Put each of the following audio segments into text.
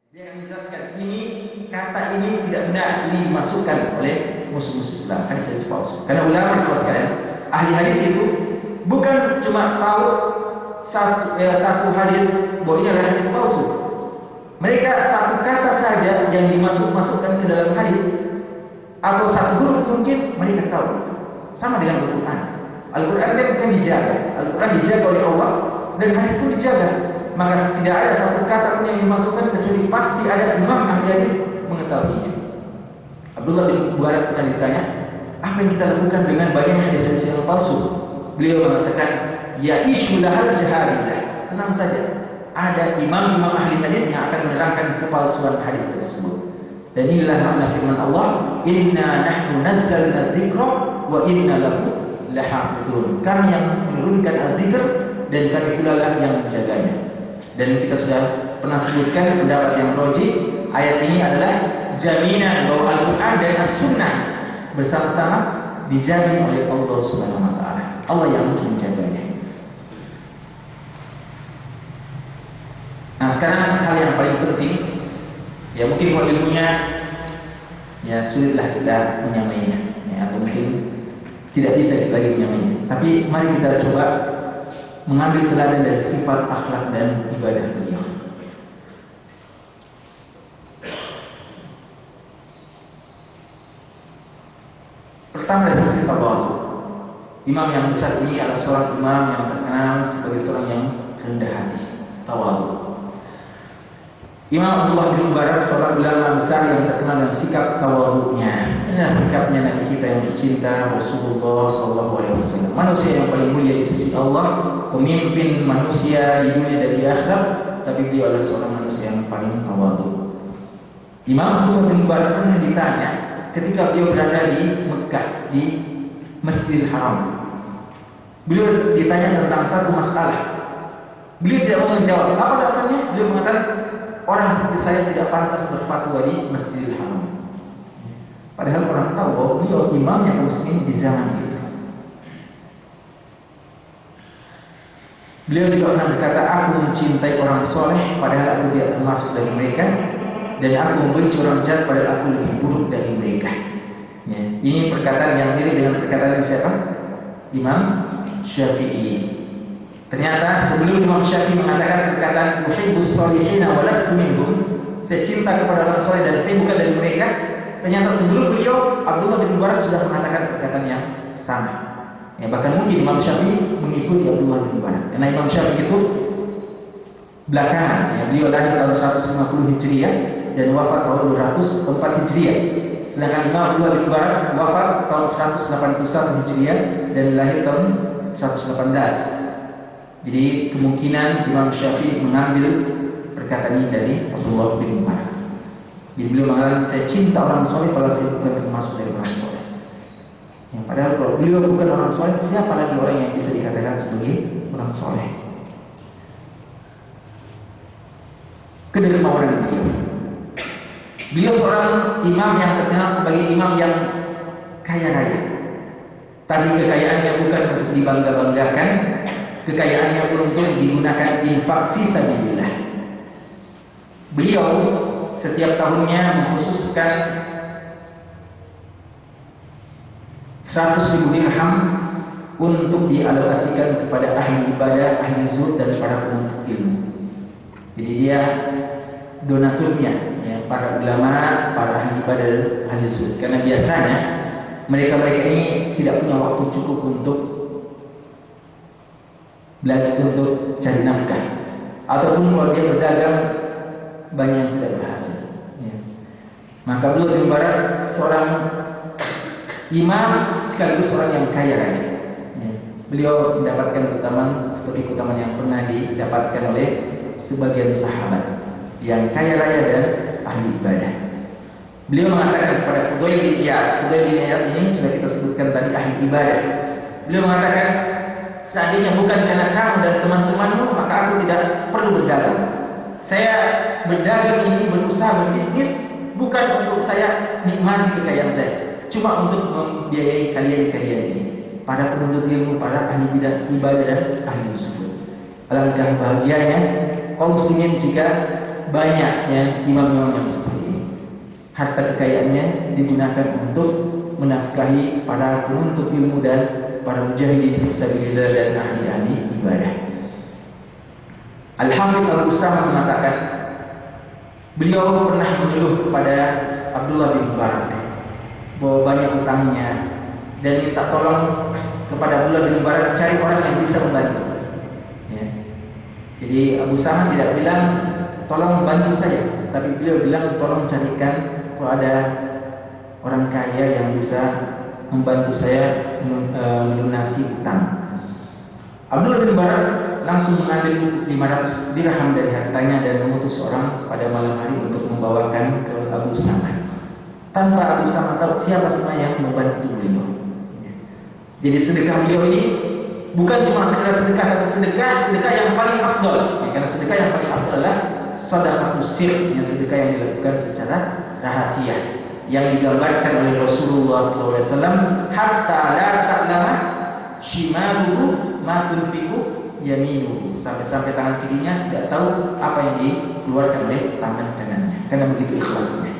Dia akan menjelaskan kata ini tidak benar, ini dimasukkan oleh musuh-musuh Islam, hadis palsu. Karena ulama itu sekalian, ahli hadis itu bukan cuma tahu satu hadis bahwa ini adalah hadis palsu. Mereka satu kata saja yang dimasukkan ke dalam hadis atau satu huruf mungkin mereka tahu. Sama dengan Al-Quran. Al-Quran kan dijaga. Al-Quran dijaga oleh Allah dan hadis pun dijaga. Maka tidak ada satu kata pun yang dimasukkan kecuali pasti ada imam ahli hadis mengetahuinya. Abdullah bin Mubarak pernah ditanya, apa yang kita lakukan dengan banyak hadis-hadis yang palsu? Beliau mengatakan, ya isyulahal jaharillah. Tenang saja, ada imam-imam ahli hadis yang akan menerangkan kepalsuan hadis tersebut. Dan inilah makna firman Allah, inna nahnu nazzalna dzikra wa inna lahu lahafidun. Kami yang menurunkan az-zikr dan kami pula lah yang menjaganya. Dan kita sudah pernah sebutkan pendapat yang rajih, ayat ini adalah jaminan bahwa Al-Quran dan As-Sunnah bersama-sama dijamin oleh Allah Subhanahu wa taala. Allah yang menjaganya. Nah, sekarang hal yang paling penting, ya mungkin kalau ilmunya ya sulitlah kita menyamainya, ya, atau mungkin tidak bisa kita lagi menyamainya. Tapi mari kita coba mengambil teladan dari sifat akhlak dan ibadah beliau. Pertama dari sisi tawadhu. Imam yang besar ini adalah seorang imam yang terkenal sebagai seorang yang rendah hati, tawadhu. Imam Abdullah bin Mubarak seorang ulama besar yang terkenal dengan sikap tawadhunya. Inilah sikapnya Nabi kita yang tercinta Rasulullah SAW. Manusia yang paling mulia di sisi Allah, pemimpin manusia di dunia dan di akhirat, tapi dia adalah seorang manusia yang paling tawadhu. Imam Abdullah bin Mubarak pernah ditanya ketika beliau berada di Mekah di Masjidil Haram. Beliau ditanya tentang satu masalah. Beliau tidak mau menjawab. Apa alasannya? Beliau mengatakan, orang seperti saya tidak pantas berfatwa di Masjidil Haram. Padahal orang tahu bahwa beliau imamnya kaum muslimin di zaman itu. Beliau juga pernah berkata, aku mencintai orang soleh padahal aku tidak termasuk dari mereka, dan aku membenci orang jahat padahal aku lebih buruk dari mereka. Ya. Ini perkataan yang mirip dengan perkataan siapa? Imam Syafi'i. Ternyata sebelum Imam Syafi'i mengatakan perkataan uhibbus sholihina wa lastu minhum, saya cinta kepada orang soleh dan saya bukan dari mereka, ternyata sebelum beliau Abdullah bin Mubarak sudah mengatakan perkataan yang sama. Ya, bahkan mungkin Imam Syafi'i mengikuti Abdullah bin Mubarak. Karena Imam Syafi'i itu belakangan, ya, beliau lahir tahun 150 Hijriah dan wafat tahun 204 Hijriah. Sedangkan Imam Abdullah bin Mubarak wafat tahun 181 Hijriah dan lahir tahun 118. Jadi kemungkinan Imam Syafi'i mengambil perkataan ini dari Abdullah bin Mubarak. Jadi beliau mengatakan, saya cinta orang soleh kalau saya bukan termasuk dari orang soleh. Yang padahal kalau beliau bukan orang soleh, siapa lagi orang yang bisa dikatakan sebagai orang soleh? Kedermawanan beliau. Beliau seorang imam yang terkenal sebagai imam yang kaya raya. Tapi kekayaannya bukan untuk dibangga-banggakan, kekayaannya pun untuk digunakan infak fi sabilillah. Beliau setiap tahunnya mengkhususkan 100.000 dirham untuk dialokasikan kepada ahli ibadah, ahli zuhud dan para penuntut ilmu. Jadi dia donaturnya, ya, para ulama, para ahli ibadah, ahli zuhud. Karena biasanya mereka-mereka ini tidak punya waktu cukup untuk belajar, untuk cari nafkah, ataupun kalau dia berdagang banyak yang tidak berhasil. Ya. Maka Abdullah bin Mubarak seorang imam sekaligus seorang yang kaya raya. Ya. Beliau mendapatkan keutamaan seperti keutamaan yang pernah didapatkan oleh sebagian sahabat yang kaya raya dan ahli ibadah. Beliau mengatakan kepada Fudail bin Iyad ini sudah kita sebutkan tadi, ahli ibadah. Beliau mengatakan, seandainya bukan karena kamu dan teman-temanmu, maka aku tidak perlu berdagang. Saya berdagang ini, berusaha, berbisnis, bukan untuk saya nikmati kekayaan saya, cuma untuk membiayai kalian-kalian ini, para penuntut ilmu, para ahli ibadah dan ahli zuhud. Alangkah bahagianya kaum muslimin jika banyaknya imam-imam yang seperti ini. Harta kekayaannya digunakan untuk menafkahi para penuntut ilmu dan para mujahidin fisabilillah dan ahli-ahli ibadah. Al-Hafidz Al-Bustami mengatakan, beliau pernah mengeluh kepada Abdullah bin Mubarak bahwa banyak utangnya dan minta tolong kepada Abdullah bin Mubarak cari orang yang bisa membantu. Ya. Jadi Abu Sama tidak bilang tolong bantu saya, tapi beliau bilang tolong carikan kalau ada orang kaya yang bisa membantu saya melunasi utang. Abdullah bin Mubarak langsung mengambil 500 dirham dari hartanya dan mengutus orang pada malam hari untuk membawakan ke Abu Sama. Tanpa Abu Sama tahu siapa sebenarnya yang membantu beliau. Jadi sedekah beliau ini bukan cuma sekedar sedekah, tapi sedekah yang paling afdal. Karena sedekah yang paling afdal adalah sedekah sir, yang sedekah yang dilakukan secara rahasia, yang digambarkan oleh Rasulullah SAW, hatta la ta'lama shimaluhu ma tunfiqu yaminuhu, sampai tangan kirinya tidak tahu apa yang dikeluarkan oleh tangan kanannya, karena begitu ikhlasnya.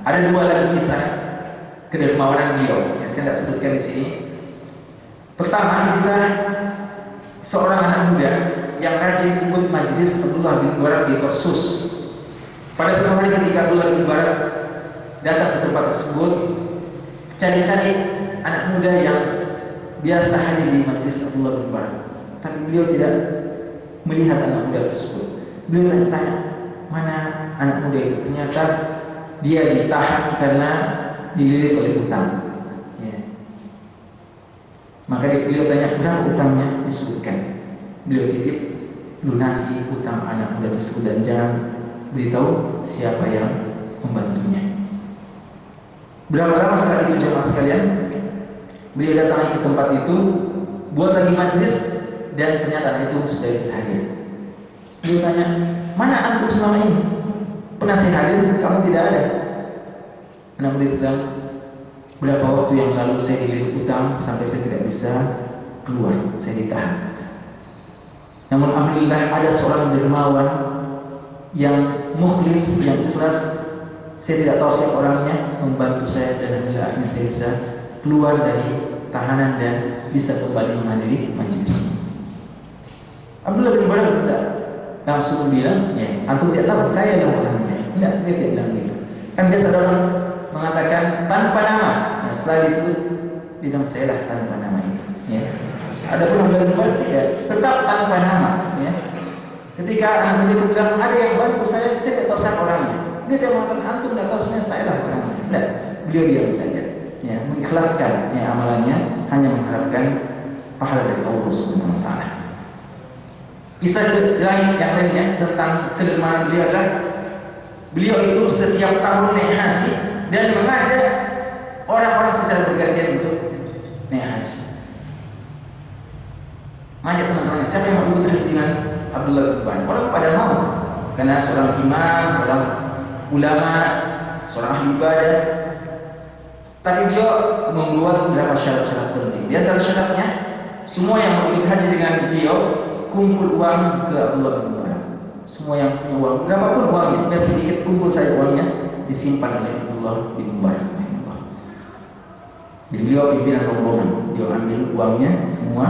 Ada dua lagi kisah kedermawanan beliau yang saya tidak sebutkan di sini. Pertama, kisah seorang anak muda yang rajin ikut majelis Abdullah bin Mubarak di Tarsus. Pada suatu hari ketika Abdullah bin Mubarak datang ke tempat tersebut, cari-cari anak muda yang biasa hadir di majelis Abdullah bin Mubarak, tapi beliau tidak melihat anak muda tersebut. Beliau tanya, mana anak muda itu? Ternyata dia ditahan karena dililit oleh utang. Ya. Maka beliau tanya, berapa utangnya? Disebutkan. Beliau titip lunasi utang anak muda tersebut dan jangan beritahu siapa yang membantunya. Berapa lama setelah itu jemaah sekalian, beliau datang ke tempat itu, buat lagi majelis, dan ternyata itu sudah hadir. Beliau tanya, mana antum selama ini? Pernah saya hadir, kamu tidak ada. Anak muda bilang, berapa waktu yang lalu saya dililit utang sampai saya tidak bisa keluar, saya ditahan. Namun alhamdulillah ada seorang dermawan yang mukhlis, yang ikhlas. Saya tidak tahu siapa orangnya, membantu saya dan akhirnya saya bisa keluar dari tahanan dan bisa kembali menghadiri majelis. Abdullah bin Mubarak tidak langsung bilang, ya, antum tidak tahu saya yang orangnya. Tidak, dia tidak bilang gitu. Kan biasa orang mengatakan tanpa nama. Nah, setelah itu bilang saya lah tanpa nama itu. Ya. Ada pun Abdullah bin Mubarak tidak, tetap tanpa nama. Ya. Ketika anak itu bilang ada yang bantu saya tidak tahu siapa orangnya. Dia tidak mengatakan antum tidak tahu saya lah orangnya. Tidak, beliau diam saja. Ya, mengikhlaskan ya, amalannya, hanya mengharapkan pahala dari Allah Subhanahu wa taala. Kisah lain yang lainnya tentang kedermawanan beliau adalah beliau itu setiap tahun naik haji dan mengajak orang-orang secara bergantian untuk naik haji. Mengajak teman-teman, siapa yang mau ikut haji dengan Abdullah bin Mubarak? Orang pada mau, karena seorang imam, seorang ulama, seorang ahli ibadah. Tapi beliau membuat beberapa syarat-syarat penting. Di antara syaratnya, semua yang mau ikut haji dengan beliau kumpul uang ke Abdullah bin Mubarak. Semua yang punya uang, berapapun uangnya, sudah sedikit kumpul saja uangnya, disimpan oleh Abdullah bin Mubarak. Jadi beliau pimpinan rombongan, beliau ambil uangnya semua,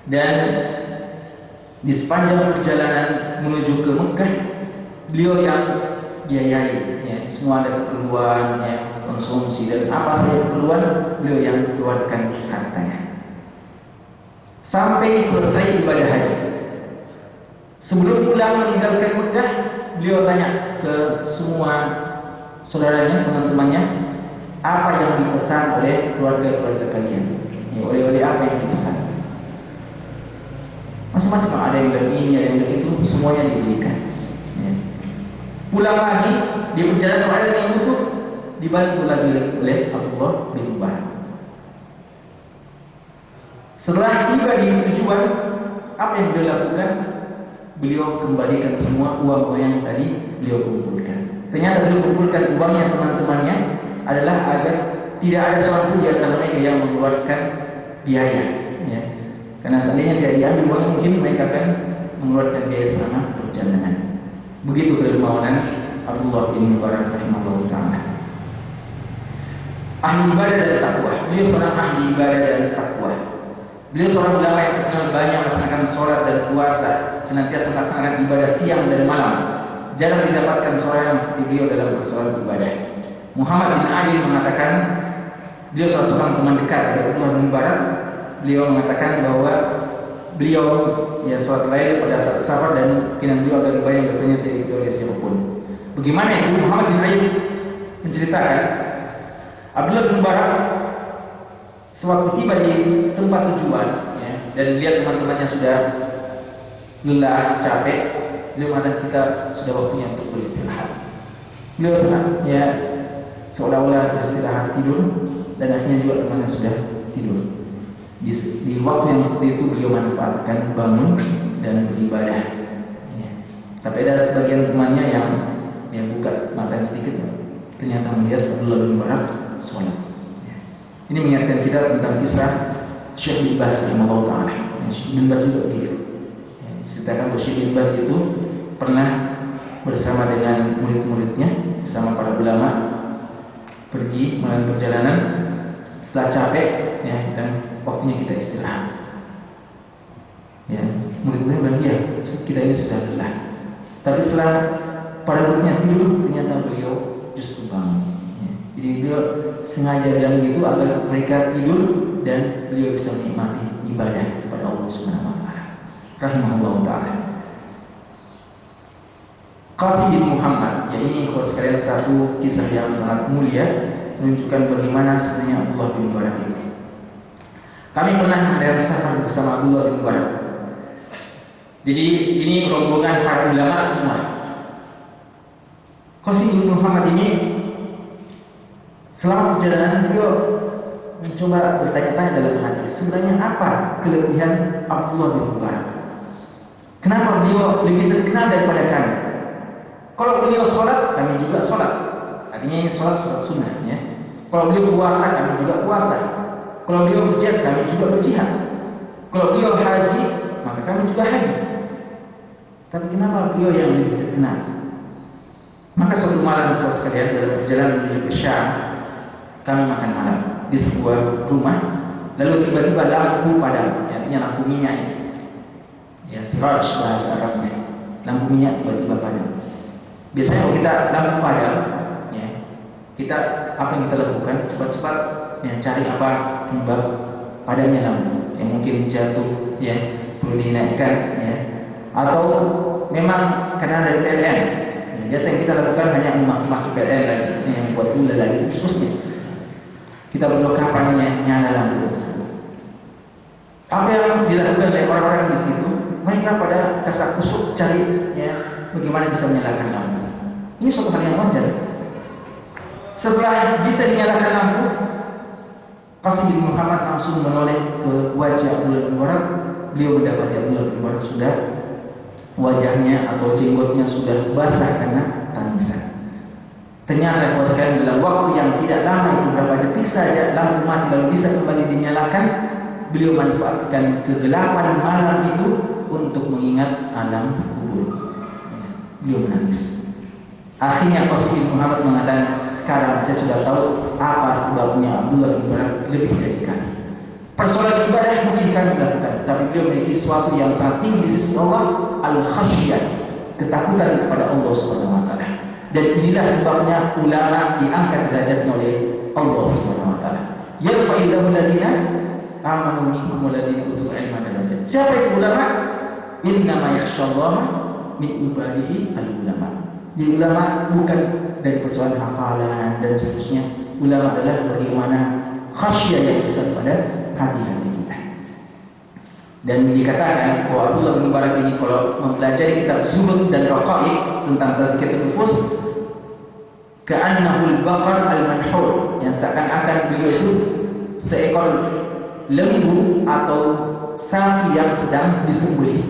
dan di sepanjang perjalanan menuju ke Mekah, beliau yang biayai, ya, semua ada keperluan, ya, konsumsi dan apa saja keperluan, beliau yang keluarkan hartanya. Sampai selesai ibadah haji. Sebelum pulang meninggalkan Mekah, beliau tanya ke semua saudaranya, teman-temannya, apa yang dipesan oleh keluarga-keluarga kalian? Ya, oleh apa yang dipesan? Masing-masing ada yang bilang ini, ada yang bilang itu, semuanya diberikan. Ya. Pulang lagi, di perjalanan keadaan yang utuh, dibantu lagi oleh Abdullah bin Mubarak. Setelah tiba di tujuan, apa yang beliau lakukan? Beliau kembalikan semua uang yang tadi beliau kumpulkan. Ternyata beliau kumpulkan uangnya teman-temannya adalah agar tidak ada seorang pun di antara mereka yang mengeluarkan biaya. Ya. Karena seandainya tidak diambil uang, mungkin mereka akan mengeluarkan biaya selama perjalanan. Begitu kedermawanan Abdullah bin Mubarak rahimahullah ta'ala. Ahli ibadah dan takwa. Beliau seorang ahli ibadah dan takwa. Beliau seorang ulama yang terkenal banyak melaksanakan sholat dan puasa, senantiasa melaksanakan ibadah siang dan malam. Jarang didapatkan seorang yang seperti beliau dalam persoalan ibadah. Muhammad bin Ali mengatakan, beliau salah seorang teman dekat dari Abdullah bin Mubarak. Beliau mengatakan bahwa beliau ya sholat lain pada saat safar dan keinginan beliau agar ibadah yang bertanya tidak oleh siapapun. Bagaimana itu? Muhammad bin Ali menceritakan, Abdullah bin Mubarak sewaktu tiba di tempat tujuan, ya, dan lihat teman-temannya sudah lelah, capek, beliau mengatakan kita sudah waktunya untuk beristirahat. Beliau senang, ya, seolah-olah beristirahat tidur, dan akhirnya juga temannya sudah tidur. Di waktu yang seperti itu beliau manfaatkan bangun dan beribadah. Ya. Tapi ada sebagian temannya yang buka mata sedikit, ternyata melihat Abdullah bin Mubarak sholat. Ya. Ini mengingatkan kita tentang kisah Syekh bin Baz rahimahullah ta'ala. Syekh bin Baz juga begitu. Ya, ceritakan bahwa Syekh bin Baz itu pernah bersama dengan murid-muridnya, bersama para ulama, pergi melalui perjalanan. Setelah capek, ya, dan waktunya kita istirahat. Ya, murid-murid bilang, ya, kita ini sudah lelah. Tapi setelah para muridnya tidur, ternyata beliau justru bangun. Ya. Jadi beliau sengaja bilang begitu agar mereka tidur dan beliau bisa menikmati ibadah kepada Allah Subhanahu wa taala. Rahimahullah taala. Qasim bin Muhammad, ya ini kalau sekalian satu kisah yang sangat mulia, menunjukkan bagaimana sebenarnya Abdullah bin Mubarak ini. Kami pernah mengadakan safar bersama Abdullah bin Mubarak. Jadi ini rombongan para ulama semua. Qasim bin Muhammad ini selama perjalanan beliau mencoba bertanya-tanya dalam hati, sebenarnya apa kelebihan Abdullah bin Mubarak? Kenapa beliau lebih terkenal daripada kami? Kalau beliau sholat, kami juga sholat. Artinya ini sholat sunnah, ya. Kalau beliau puasa, kami juga puasa. Kalau beliau berjihad, kami juga berjihad. Kalau beliau haji, maka kami juga haji. Tapi kenapa beliau yang lebih terkenal? Maka suatu malam saudara sekalian dalam perjalanan menuju ke Syam, kami makan malam di sebuah rumah. Lalu tiba-tiba lampu padam, artinya lampu minyak. Ya, siraj bahasa Arabnya. Lampu minyak tiba-tiba padam. Biasanya kalau kita lampu padam, ya, kita apa yang kita lakukan? Cepat-cepat, ya, cari apa penyebab padamnya lampu. Yang mungkin jatuh, ya, perlu dinaikkan, ya. Atau memang karena dari PLN. Ya, biasa yang kita lakukan hanya memaki PLN lagi, yang membuat gula lagi khususnya. Kita perlu kapannya nyala lampu. Apa yang dilakukan oleh orang-orang di situ? Mereka pada kasak kusuk cari, ya, bagaimana bisa menyalakan lampu. Ini suatu hal yang wajar. Setelah bisa dinyalakan lampu, Qasim bin Muhammad langsung menoleh ke wajah Abdullah bin Mubarak. Beliau mendapati Abdullah bin Mubarak sudah wajahnya atau jenggotnya sudah basah karena tangisan. Ternyata kalau sekalian dalam waktu yang tidak lama itu, beberapa detik saja lampu mati lalu bisa kembali dinyalakan. Beliau manfaatkan kegelapan malam itu untuk mengingat alam kubur. Beliau menangis. Akhirnya Qasim bin Muhammad mengatakan, sekarang saya sudah tahu apa sebabnya Abdullah bin Mubarak lebih dari kami. Persoalan ibadah mungkin kami lakukan, tapi beliau memiliki sesuatu yang sangat tinggi di sisi Allah, al-khasyah, ketakutan kepada Allah Subhanahu wa taala. Dan inilah sebabnya ulama diangkat derajatnya oleh Allah Subhanahu wa taala. Yarfa'illahu alladziina amanu minkum walladziina utul ilma darajat. Siapa itu ulama? Innama yakhsyallaha min ibadihi al-ulama. Jadi ulama bukan dari persoalan hafalan dan seterusnya. Ulama adalah bagaimana khasyah yang besar pada hati-hati kita. Dan dikatakan bahwa Abdullah bin Mubarak ini kalau mempelajari kitab Zuhud dan Raqaiq tentang tazkiyatun nufus, ka'annahul baqar al-manhur, yang seakan-akan beliau itu seekor lembu atau sapi yang sedang disembelih.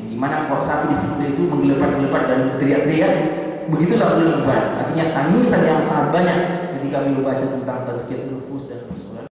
Di mana kalau sapi disembelih itu menggelepat-gelepat dan teriak-teriak, begitulah beliau Mubarak. Artinya tangisan yang sangat banyak ketika beliau baca tentang